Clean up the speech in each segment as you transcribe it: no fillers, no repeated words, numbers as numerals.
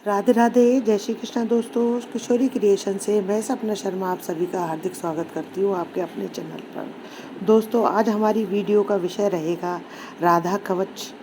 राधे राधे, जय श्री कृष्णा दोस्तों। किशोरी क्रिएशन से मैं सपना शर्मा आप सभी का हार्दिक स्वागत करती हूँ आपके अपने चैनल पर। दोस्तों, आज हमारी वीडियो का विषय रहेगा राधा कवच,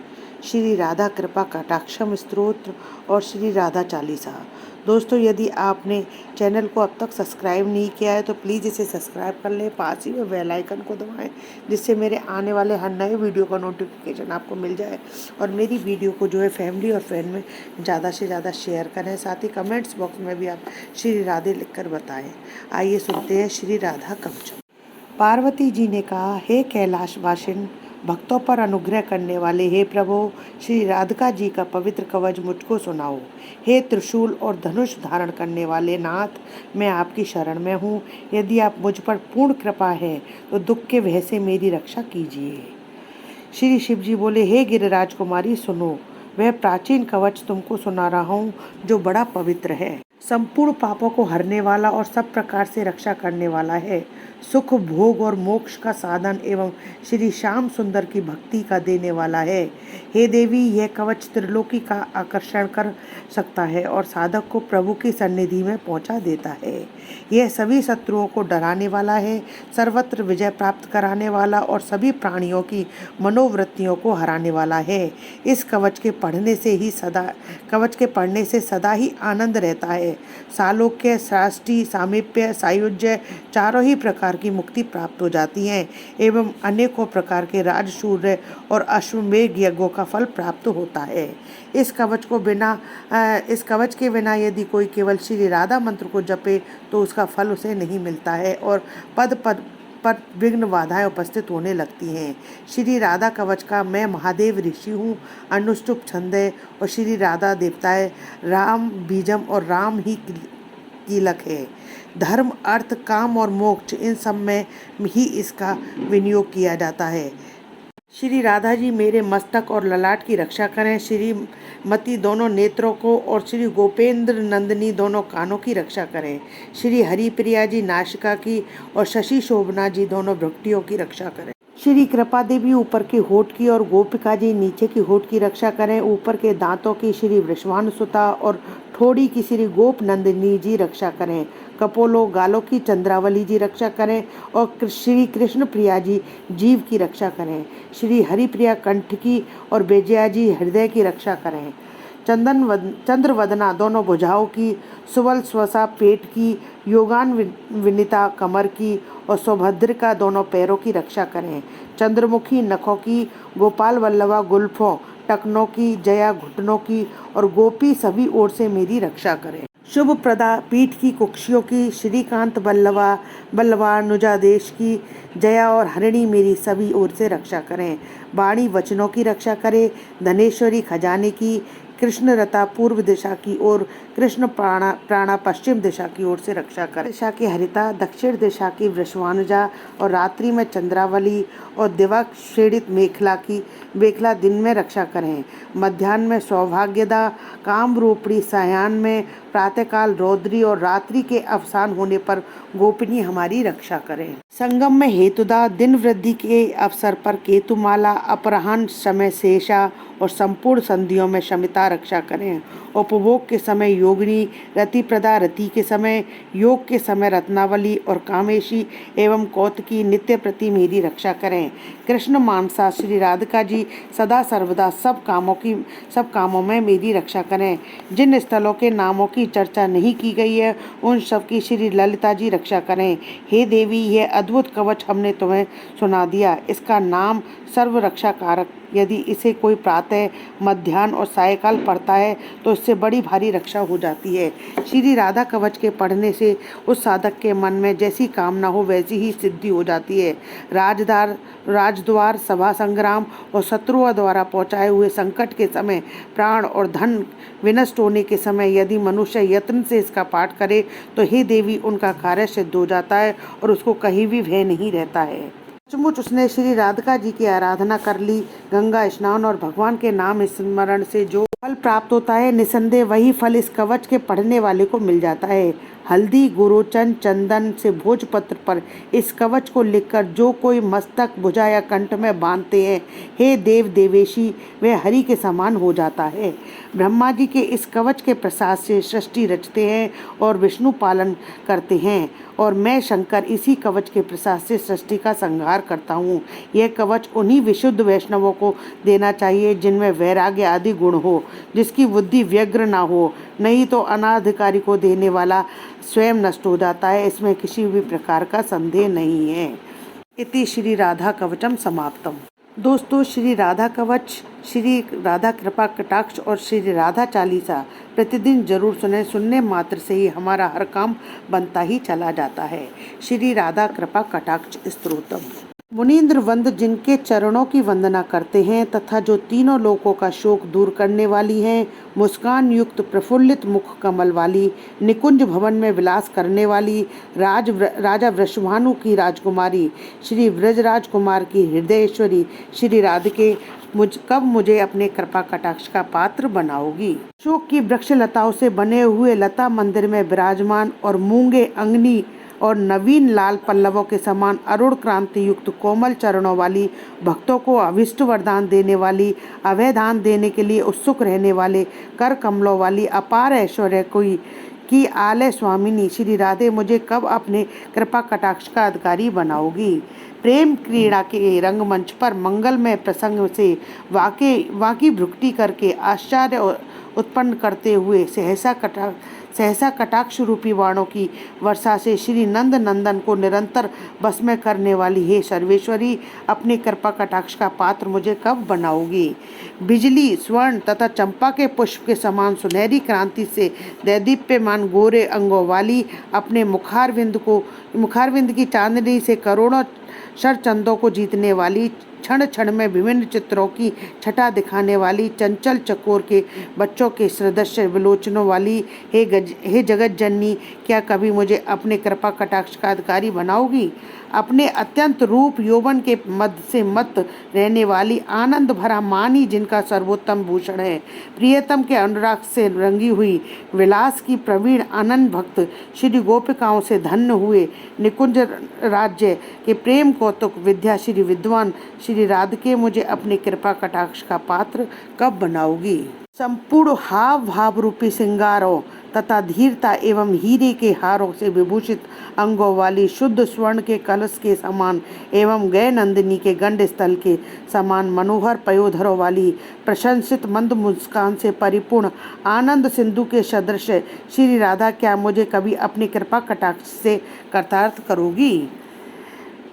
श्री राधा कृपा कटाक्षम स्तोत्र और श्री राधा चालीसा। दोस्तों, यदि आपने चैनल को अब तक सब्सक्राइब नहीं किया है तो प्लीज़ इसे सब्सक्राइब कर लें, पास ही में बेल आइकन को दबाएं, जिससे मेरे आने वाले हर नए वीडियो का नोटिफिकेशन आपको मिल जाए। और मेरी वीडियो को जो है फैमिली और फ्रेंड में ज़्यादा से ज़्यादा शेयर करें। साथ ही कमेंट्स बॉक्स में भी आप श्री राधे लिखकर बताएं। आइए सुनते हैं श्री राधा कवच। पार्वती जी ने कहा, हे कैलाश वासिन, भक्तों पर अनुग्रह करने वाले हे प्रभु, श्री राधिका जी का पवित्र कवच मुझको सुनाओ। हे त्रिशूल और धनुष धारण करने वाले नाथ, मैं आपकी शरण में हूँ। यदि आप मुझ पर पूर्ण कृपा है तो दुख के भय से मेरी रक्षा कीजिए। श्री शिव जी बोले, हे गिरिराज कुमारी सुनो, वह प्राचीन कवच तुमको सुना रहा हूँ जो बड़ा पवित्र है, संपूर्ण पापों को हरने वाला और सब प्रकार से रक्षा करने वाला है, सुख भोग और मोक्ष का साधन एवं श्री श्याम सुंदर की भक्ति का देने वाला है। हे देवी, यह कवच त्रिलोकी का आकर्षण कर सकता है और साधक को प्रभु की सन्निधि में पहुंचा देता है। यह सभी शत्रुओं को डराने वाला है, सर्वत्र विजय प्राप्त कराने वाला और सभी प्राणियों की मनोवृत्तियों को हराने वाला है। इस कवच के पढ़ने से सदा ही आनंद रहता है। सालोक्य, साष्टी, सामीप्य, सायुज्य चारों ही प्रकार की मुक्ति प्राप्त हो जाती है एवं अनेकों प्रकार के राजसूर्य और अश्वमेध यज्ञों का फल प्राप्त होता है। इस कवच के बिना यदि कोई केवल श्री राधा मंत्र को जपे तो उसका फल उसे नहीं मिलता है और पद पद पर विघ्न बाधाएं उपस्थित होने लगती हैं। श्री राधा कवच का मैं महादेव ऋषि हूँ, अनुष्टुप छंद है और श्री राधा देवताएं राम बीजम और राम ही कीलक है। धर्म, अर्थ, काम और मोक्ष, इन सब में ही इसका विनियोग किया जाता है। श्री राधा जी मेरे मस्तक और ललाट की रक्षा करें, श्रीमती दोनों नेत्रों को और श्री गोपेंद्र नंदिनी दोनों कानों की रक्षा करें। श्री हरिप्रिया जी नासिका की और शशि शोभना जी दोनों भ्रुकुटियों की रक्षा करें। श्री कृपा देवी ऊपर के होठ की और गोपिका जी नीचे की होठ की रक्षा करें। ऊपर के दांतों की श्री वृषभानुसुता और ठोड़ी की श्री गोप नंदिनी जी रक्षा करें। कपोलो गालों की चंद्रावली जी रक्षा करें और श्री कृष्ण प्रिया जी जीव की रक्षा करें। श्री हरिप्रिया कंठ की और बेजया जी हृदय की रक्षा करें। चंद्रवदना दोनों भुजाओं की, सुबल स्वसा पेट की, योगान विनिता कमर की और सौभद्रिका दोनों पैरों की रक्षा करें। चंद्रमुखी नखों की, गोपाल वल्लभा गुल्फों टखनों की, जया घुटनों की और गोपी सभी ओर से मेरी रक्षा करें। शुभ प्रदा पीठ की कुक्षियों की, श्रीकांत बल्लवा नुजादेश की, जया और हरिणी मेरी सभी ओर से रक्षा करें। वाणी वचनों की रक्षा करें। धनेश्वरी खजाने की, कृष्ण रता पूर्व दिशा की ओर, कृष्ण प्राणा पश्चिम दिशा की ओर से रक्षा करें। दिशा की हरिता, दक्षिण दिशा की वृषभानुजा और रात्रि में चंद्रावली और दिवा श्रेणित मेखला दिन में रक्षा करें। मध्याह्न में सौभाग्यदा, काम रूपणी सायाह्न में, प्रातःकाल रौद्री और रात्रि के अवसान होने पर गोपिनी हमारी रक्षा करें। संगम में हेतुदा, दिन वृद्धि के अवसर पर केतुमाला, अपराह्न समय शेषा और संपूर्ण संधियों में शमिता रक्षा करें। उपभोग के समय योगिनी, रतिप्रदा रति के समय, योग के समय रत्नावली और कामेशी एवं कौतकी नित्य प्रति मेरी रक्षा करें। कृष्ण मानसा श्री राधिका जी सदा सर्वदा सब कामों में मेरी रक्षा करें। जिन स्थलों के नामों की चर्चा नहीं की गई है उन सब की श्री ललिता जी रक्षा करें। हे देवी, यह अद्भुत कवच हमने तुम्हें सुना दिया, इसका नाम सर्व रक्षा कारक। यदि इसे कोई प्रातः, मध्याह्न और सायकाल पढ़ता है तो इससे बड़ी भारी रक्षा हो जाती है। श्री राधा कवच के पढ़ने से उस साधक के मन में जैसी कामना हो वैसी ही सिद्धि हो जाती है। राजद्वार, सभा संग्राम और शत्रुओं द्वारा पहुंचाए हुए संकट के समय, प्राण और धन विनष्ट होने के समय यदि मनुष्य यत्न से इसका पाठ करे तो हे देवी, उनका कार्य सिद्ध हो जाता है और उसको कहीं भी भय नहीं रहता है। सचमुच उसने श्री राधिका जी की आराधना कर ली। गंगा स्नान और भगवान के नाम स्मरण से जो फल प्राप्त होता है, निसंदेह वही फल इस कवच के पढ़ने वाले को मिल जाता है। हल्दी, गुरोचन, चंदन से भोजपत्र पर इस कवच को लिखकर जो कोई मस्तक, भुजा या कंठ में बांधते हैं, हे देव देवेशी, वह हरि के समान हो जाता है। ब्रह्मा जी के इस कवच के प्रसाद से सृष्टि रचते हैं और विष्णु पालन करते हैं, और मैं शंकर इसी कवच के प्रसाद से सृष्टि का संहार करता हूँ। यह कवच उन्हीं विशुद्ध वैष्णवों को देना चाहिए जिनमें वैराग्य आदि गुण हो, जिसकी बुद्धि व्यग्र ना हो, नहीं तो अनाधिकारी को देने वाला स्वयं नष्ट हो जाता है। इसमें किसी भी प्रकार का संदेह नहीं है। इति श्री राधा कवचम समाप्तम। दोस्तों, श्री राधा कवच, श्री राधा कृपा कटाक्ष और श्री राधा चालीसा प्रतिदिन जरूर सुने। सुनने मात्र से ही हमारा हर काम बनता ही चला जाता है। श्री राधा कृपा कटाक्ष स्तोत्रम। मुनीन्द्र वंद जिनके चरणों की वंदना करते हैं तथा जो तीनों लोकों का शोक दूर करने वाली हैं, मुस्कान युक्त प्रफुल्लित मुख कमल वाली, निकुंज भवन में विलास करने वाली, राजा वृषभानु की राजकुमारी, श्री ब्रजराज कुमार की हृदयेश्वरी श्री राधिके कब मुझे अपने कृपा कटाक्ष का पात्र बनाओगी। अशोक की वृक्ष लताओं से बने हुए लता मंदिर में विराजमान और मूंगे अंगनी और नवीन लाल पल्लवों के समान अरुण क्रांति युक्त कोमल चरणों वाली, भक्तों को अभिष्ट वरदान देने वाली, अभय दान देने के लिए उत्सुक रहने वाले कर कमलों वाली, अपार ऐश्वर्य की आलय स्वामिनी श्री राधे मुझे कब अपने कृपा कटाक्ष का अधिकारी बनाओगी। प्रेम क्रीड़ा के रंगमंच पर मंगलमय प्रसंग से वाकी भ्रुक्ति करके आश्चर्य उत्पन्न करते हुए सहसा कटाक्ष रूपी बाणों की वर्षा से श्री नंद नंदन को निरंतर बस में करने वाली हे सर्वेश्वरी, अपने कृपा कटाक्ष का पात्र मुझे कब बनाओगी। बिजली, स्वर्ण तथा चंपा के पुष्प के समान सुनहरी क्रांति से दैदीप्यमान गोरे अंगों वाली, अपने मुखारविंद की चांदनी से करोड़ों शरचंदों को जीतने वाली, क्षण क्षण में विभिन्न चित्रों की छटा दिखाने वाली, चंचल चकोर के बच्चों के सदृश विलोचनों वाली, हे जगत जननी, क्या कभी मुझे अपने कृपा कटाक्ष का अधिकारी बनाओगी। अपने अत्यंत रूप यौवन के मद से मत रहने वाली, आनंद भरा मान ही जिनका सर्वोत्तम भूषण है, प्रियतम के अनुराग से रंगी हुई, विलास की प्रवीण अनन्य भक्त, श्री गोपिकाओं से धन्य हुए, निकुंज राज्य के प्रेम कौतुक विद्या श्री विद्वान श्री राधिके मुझे अपने कृपा कटाक्ष का पात्र कब बनाओगी। संपूर्ण हाव भाव रूपी सिंगारों तथा धीरता एवं हीरे के हारों से विभूषित अंगों वाली, शुद्ध स्वर्ण के कलश के समान एवं गय नंदिनी के गंड स्थल के समान मनोहर पयोधरों वाली, प्रशंसित मंद मुस्कान से परिपूर्ण आनंद सिंधु के सदृश श्री राधा, क्या मुझे कभी अपनी कृपा कटाक्ष से कृतार्थ करोगी।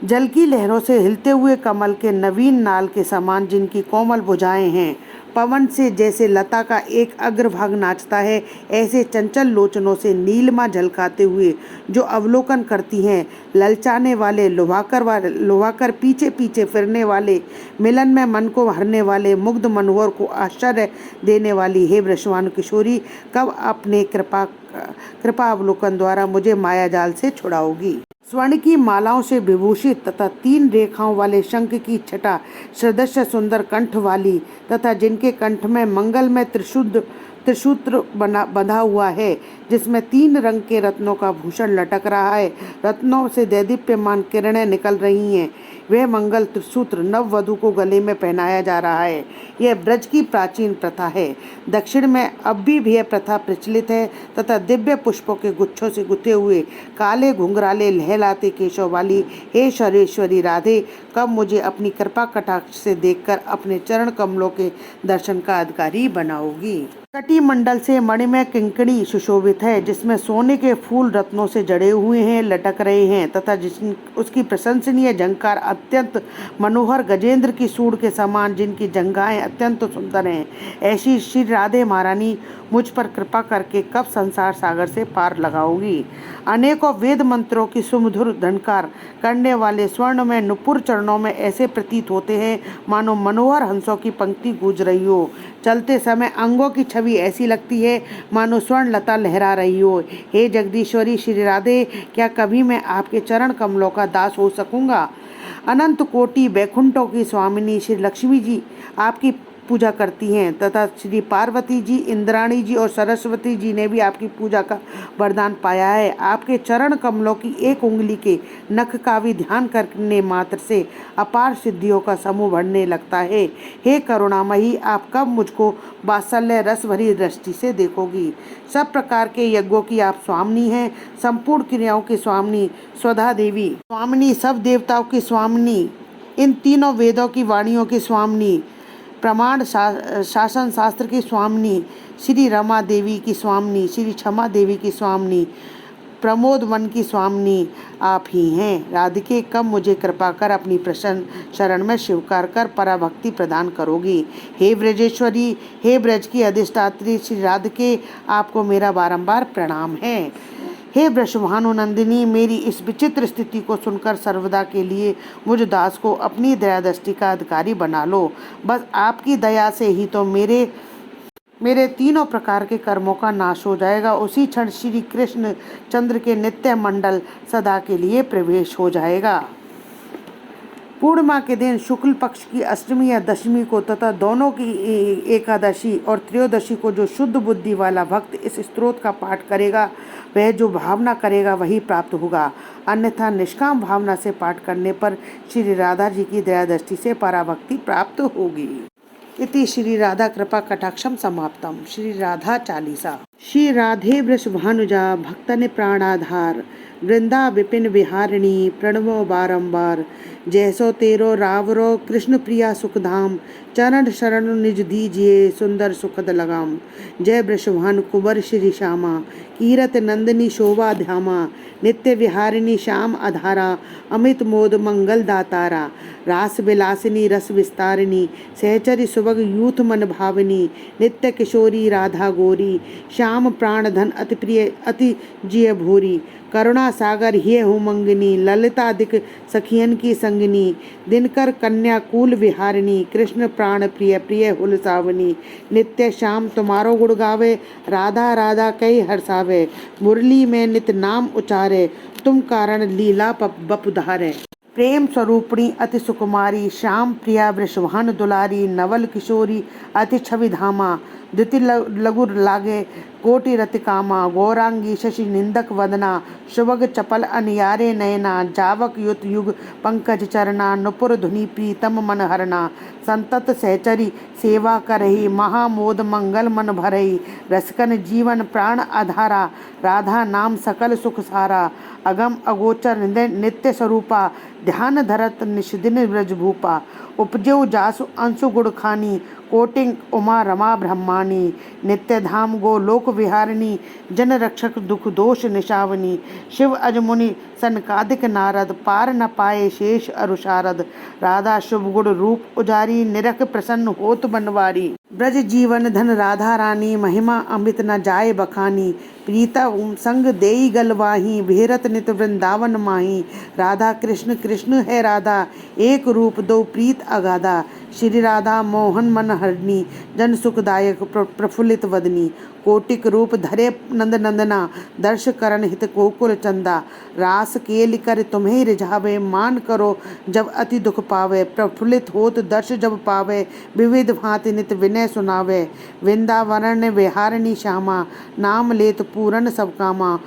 जल की लहरों से हिलते हुए कमल के नवीन नाल के समान जिनकी कोमल भुजाएं हैं, पवन से जैसे लता का एक अग्रभाग नाचता है, ऐसे चंचल लोचनों से नीलिमा झलकाते हुए जो अवलोकन करती हैं, ललचाने वाले, लुभाकर पीछे पीछे फिरने वाले, मिलन में मन को हरने वाले, मुग्ध मनोहर को आश्चर्य देने वाली, हे वृषभानु किशोरी, कब अपने कृपा अवलोकन द्वारा मुझे माया जाल से छुड़ाओगी। स्वर्ण की मालाओं से विभूषित तथा 3 रेखाओं वाले शंख की छटा सदृश सुंदर कंठ वाली तथा जिनके कंठ में मंगल में त्रिसूत्र बंधा हुआ है, जिसमें 3 रंग के रत्नों का भूषण लटक रहा है, रत्नों से दैदीप्यमान किरणें निकल रही हैं, वह मंगल त्रिसूत्र नववधू को गले में पहनाया जा रहा है। यह ब्रज की प्राचीन प्रथा है। दक्षिण में अब भी यह प्रथा प्रचलित है तथा दिव्य पुष्पों के गुच्छों से गुथे हुए काले घुंघराले लहलाते केशों वाली, हे सर्वेश्वरी राधे, कब मुझे अपनी कृपा कटाक्ष से देखकर अपने चरण कमलों के दर्शन का अधिकारी बनाओगी। कटिमंडल से मणिमय किंकणी सुशोभित है, जिसमें सोने के फूल रत्नों से जड़े हुए हैं, लटक रहे हैं तथा उसकी प्रशंसनीय झंकार अत्यंत मनोहर गजेंद्र की सूंड के समान, जिनकी जंघाएं अत्यंत सुंदर हैं। ऐसी श्री राधे महारानी मुझ पर कृपा करके कब संसार सागर से पार लगाओगी। अनेकों वेद मंत्रों की सुमधुर धनकार करने वाले स्वर्ण में नुपुर चरणों में ऐसे प्रतीत होते हैं मानो मनोहर हंसों की पंक्ति गूंज रही हो। चलते समय अंगों की छवि ऐसी लगती है मानो स्वर्ण लता लहरा रही हो। हे जगदीश्वरी श्री राधे, क्या कभी मैं आपके चरण कमलों का दास हो सकूंगा। अनंत कोटि बैकुंठों की स्वामिनी श्री लक्ष्मी जी, आपकी पूजा करती हैं तथा श्री पार्वती जी, इंद्राणी जी और सरस्वती जी ने भी आपकी पूजा का वरदान पाया है। आपके चरण कमलों की एक उंगली के नख का भी ध्यान करने मात्र से अपार सिद्धियों का समूह बढ़ने लगता है। हे करुणामयी, आप कब मुझको वात्सल्य रस भरी दृष्टि से देखोगी। सब प्रकार के यज्ञों की आप स्वामिनी हैं, संपूर्ण क्रियाओं की स्वामिनी स्वधा देवी, स्वामिनी सब देवताओं की स्वामिनी, इन तीनों वेदों की वाणियों की स्वामिनी, प्रमाण शासन शास्त्र की स्वामिनी, श्री रमा देवी की स्वामिनी, श्री क्षमा देवी की स्वामिनी, प्रमोद वन की स्वामिनी आप ही हैं। राधिके, कब मुझे कृपा कर अपनी प्रसन्न शरण में स्वीकार कर पराभक्ति प्रदान करोगी। हे ब्रजेश्वरी, हे ब्रज की अधिष्ठात्री श्री राधिके, आपको मेरा बारंबार प्रणाम है। हे वृषभानुनंदिनी, मेरी इस विचित्र स्थिति को सुनकर सर्वदा के लिए मुझ दास को अपनी दया दृष्टि का अधिकारी बना लो। बस आपकी दया से ही तो मेरे तीनों प्रकार के कर्मों का नाश हो जाएगा। उसी क्षण श्री कृष्ण चंद्र के नित्य मंडल सदा के लिए प्रवेश हो जाएगा। पूर्णिमा के दिन शुक्ल पक्ष की अष्टमी या दशमी को तथा दोनों की एकादशी और त्रयोदशी को जो शुद्ध बुद्धि वाला भक्त इस स्तोत्र का पाठ करेगा, वह जो भावना करेगा वही प्राप्त होगा। अन्यथा निष्काम भावना से पाठ करने पर श्री राधा जी की दया दृष्टि से पराभक्ति प्राप्त होगी। इति श्री राधा कृपा कटाक्षम समाप्तम। श्री राधा चालीसा। श्री राधे वृषभानुजा भक्तन प्राणाधार, वृंदा विपिन विहारिणी प्रणवो बारंबार। जैसो तेरो रावरो कृष्ण प्रिया सुखधाम, चरण शरण निज दीजिए सुंदर सुखद लगाम। जय वृषभानु कुंवर श्री श्यामा, कीरत नंदिनी शोभा ध्यामा। नित्य विहारिणी श्याम आधारा, अमित मोद मंगल दातारा। रास विलासिनी रस विस्तारिणी, सहचरी सुभग यूथ मन भाविनी। नित्य किशोरी राधा गोरी, श्याम प्राण धन अति प्रिय अति जिय भूरी। करुणा सागर हिय हुमंगिनी, ललिता दिक सखियन की संगिनी। दिनकर कन्या कूल विहारिणी, कृष्ण प्राण प्रिय प्रिय हुल सावनी। नित्य श्याम तुम्हारो गुण गावे, राधा राधा कई हर्षावे। मुरली में नित नाम उचारे, तुम कारण लीला बपुधारे। प्रेम स्वरूपिणी अति सुकुमारी, श्याम प्रिया वृषभानु दुलारी। नवल किशोरी अति छवि धामा, द्युति लघु लागे कोटि रति कामा। गौरांगी शशि निंदक वदना, शुभग चपल अनियारे नयना। जावक युत युग पंकज चरना, नुपुर धुनि प्रीतम मन हरना। संतत सहचरी सेवा करही, महामोद मंगल मन भरही। रसकन जीवन प्राण आधारा, राधा नाम सकल सुख सारा। अगम अगोचर नित्य स्वरूपा, ध्यान धरत निषदिन ब्रज भूपा। उपजेउ जासु अंशु गुण खानी, कोटिंग उमा रमा ब्रह्माणी। नित्य धाम गो लोक विहारिणी, जन रक्षक दुख दोष निशावनी। शिव अजमुनि सनकादिक नारद, पार न पाए शेष अरुशारद। राधा शुभ गुण रूप उजारी, निरख प्रसन्न होत बनवारी। ब्रज जीवन धन राधा रानी, महिमा अमृत न जाए बखानी। प्रीता संग देई गलवाही, भेरत नित वृंदावन माही। राधा कृष्ण कृष्ण है राधा, एक रूप दो प्रीत अगाधा। श्री राधा मोहन मन हरणी, जन सुखदायक प्रफुल्लित वदनी। कोटिक रूप धरे नंद नंदना, दर्श करण हित गोकुल चंदा। रास केल कर तुम्हें रिझावे, मान करो जब अति दुख पावे। प्रफुल्लित होत दर्श जब पावे, विविध भांति नित विनय सुनावे। वृंदावन विहारिणी श्यामा, नाम लेत पूरन सब कामा।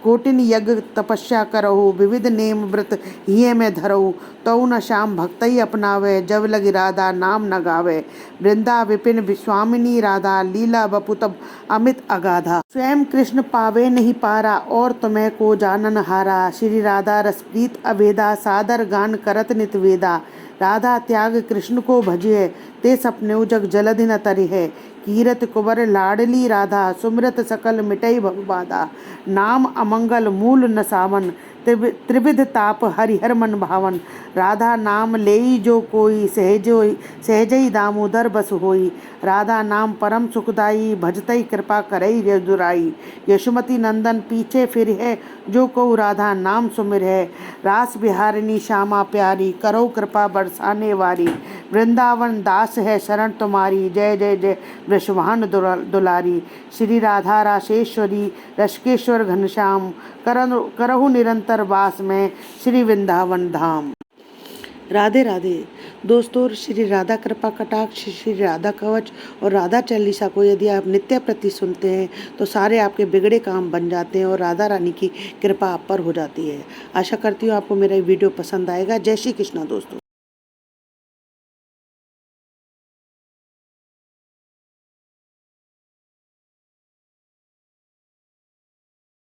कोटिन यज्ञ तपस्या करहु, विविध नेम व्रत हिय में धरहु। तौ न श्याम भक्तई अपनावे, जब लगी राधा नाम न गावे। वृंदा विपिन स्वामिनी राधा, लीला बपु तब अमित अगाधा। स्वयं कृष्ण पावे नहीं पारा, और तुम्हें को जानन हारा। श्री राधा रसप्रीत अभेदा, सादर गान करत नित वेदा। राधा त्याग कृष्ण को भजिए, ते सपने जग जलधि न तरिहे। कीरत कुंवर लाडली राधा, सुमरत सकल मिटई भव बाधा। नाम अमंगल मूल न सावन, त्रिविध ताप हरिहर मन भावन। राधा नाम लेई जो कोई, सहजई दामोदर बस होई। राधा नाम परम सुखदाई, भजतई कृपा करई रजुराई। यशोमती नंदन पीछे फिर है, जो कहु राधा नाम सुमिर है। रास बिहारिणी श्यामा प्यारी, करो कृपा बरसाने वारी। वृंदावन दास है शरण तुम्हारी, जय जय जय वृषभानु दुलारी। श्री राधा राशेश्वरी, रसकेश्वर घनश्याम, करहु निरंतर वास में श्री वृंदावन धाम। राधे राधे दोस्तों, श्री राधा कृपा कटाक्ष, श्री राधा कवच और राधा चालीसा को यदि आप नित्य प्रति सुनते हैं तो सारे आपके बिगड़े काम बन जाते हैं और राधा रानी की कृपा आप पर हो जाती है। आशा करती हूँ आपको मेरा ये वीडियो पसंद आएगा। जय श्री कृष्णा दोस्तों।